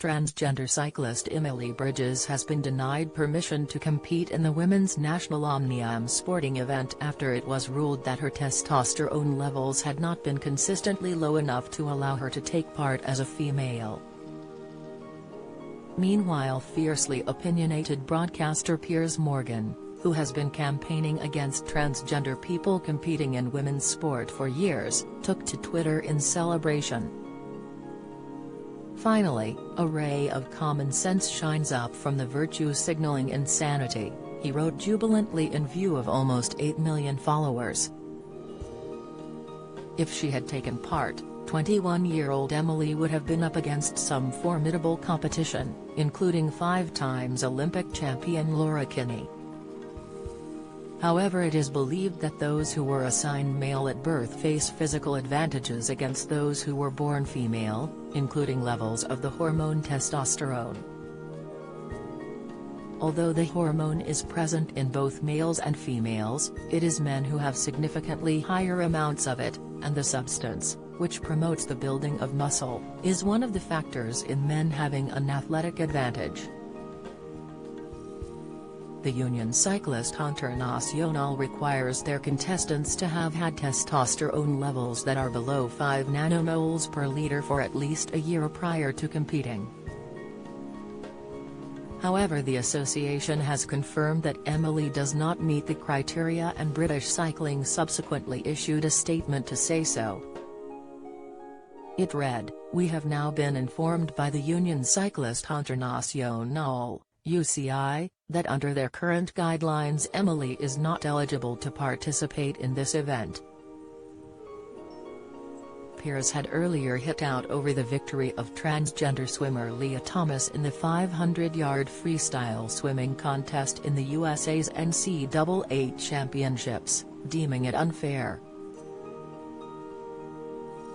Transgender cyclist Emily Bridges has been denied permission to compete in the women's national Omnium sporting event after it was ruled that her testosterone levels had not been consistently low enough to allow her to take part as a female. Meanwhile, fiercely opinionated broadcaster Piers Morgan, who has been campaigning against transgender people competing in women's sport for years, took to Twitter in celebration. Finally, a ray of common sense shines up from the virtue-signaling insanity, he wrote jubilantly in view of almost 8 million followers. If she had taken part, 21-year-old Emily would have been up against some formidable competition, including 5-time Olympic champion Laura Kinney. However, it is believed that those who were assigned male at birth face physical advantages against those who were born female, including levels of the hormone testosterone. Although the hormone is present in both males and females, it is men who have significantly higher amounts of it, and the substance, which promotes the building of muscle, is one of the factors in men having an athletic advantage. The Union Cyclist International requires their contestants to have had testosterone levels that are below 5 nanomoles per liter for at least a year prior to competing. However, the association has confirmed that Emily does not meet the criteria, and British Cycling subsequently issued a statement to say so. It read, "We have now been informed by the Union Cyclist International, UCI, that under their current guidelines Emily is not eligible to participate in this event." Piers had earlier hit out over the victory of transgender swimmer Leah Thomas in the 500-yard freestyle swimming contest in the USA's NCAA Championships, deeming it unfair.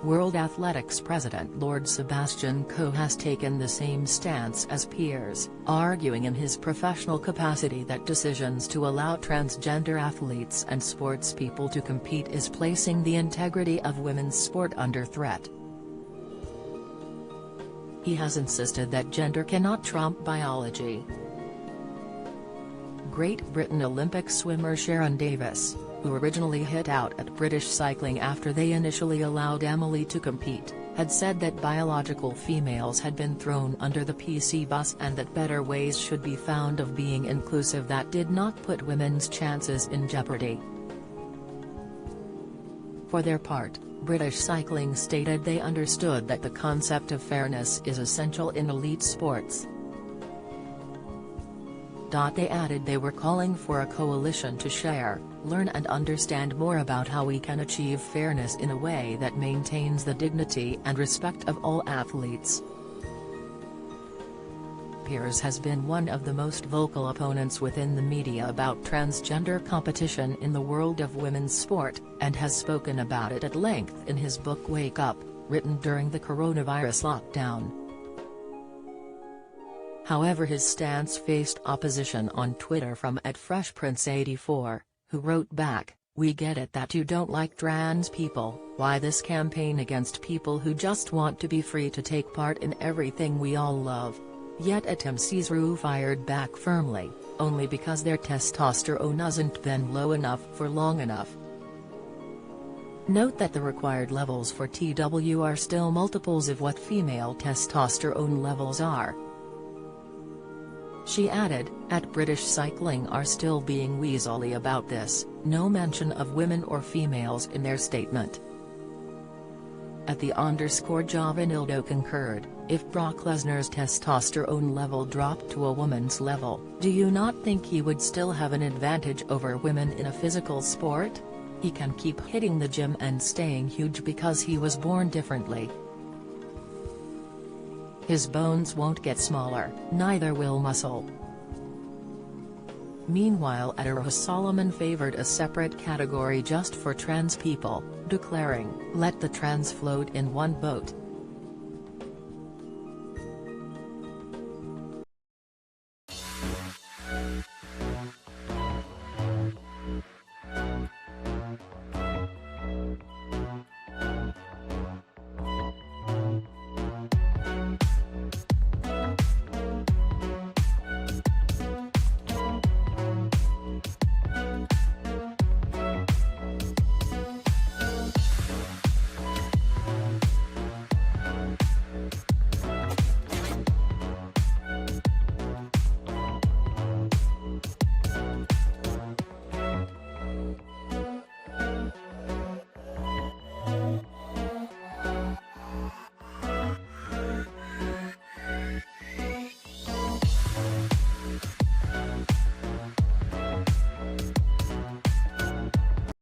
World Athletics President Lord Sebastian Coe has taken the same stance as Piers, arguing in his professional capacity that decisions to allow transgender athletes and sportspeople to compete is placing the integrity of women's sport under threat. He has insisted that gender cannot trump biology. Great Britain Olympic swimmer Sharon Davis, who originally hit out at British Cycling after they initially allowed Emily to compete, had said that biological females had been thrown under the PC bus and that better ways should be found of being inclusive that did not put women's chances in jeopardy. For their part, British Cycling stated they understood that the concept of fairness is essential in elite sports. They added they were calling for a coalition to share, learn and understand more about how we can achieve fairness in a way that maintains the dignity and respect of all athletes. Piers has been one of the most vocal opponents within the media about transgender competition in the world of women's sport, and has spoken about it at length in his book Wake Up, written during the coronavirus lockdown. However, his stance faced opposition on Twitter from @FreshPrince84, who wrote back, "We get it that you don't like trans people, why this campaign against people who just want to be free to take part in everything we all love?" Yet MC's fired back firmly, only because their testosterone hasn't been low enough for long enough. Note that the required levels for TW are still multiples of what female testosterone levels are. She added, "At British Cycling are still being weaselly about this, no mention of women or females in their statement." At the _Javanildo concurred, "If Brock Lesnar's testosterone level dropped to a woman's level, do you not think he would still have an advantage over women in a physical sport? He can keep hitting the gym and staying huge because he was born differently. His bones won't get smaller, neither will muscle." Meanwhile, Solomon favored a separate category just for trans people, declaring, "Let the trans float in one boat."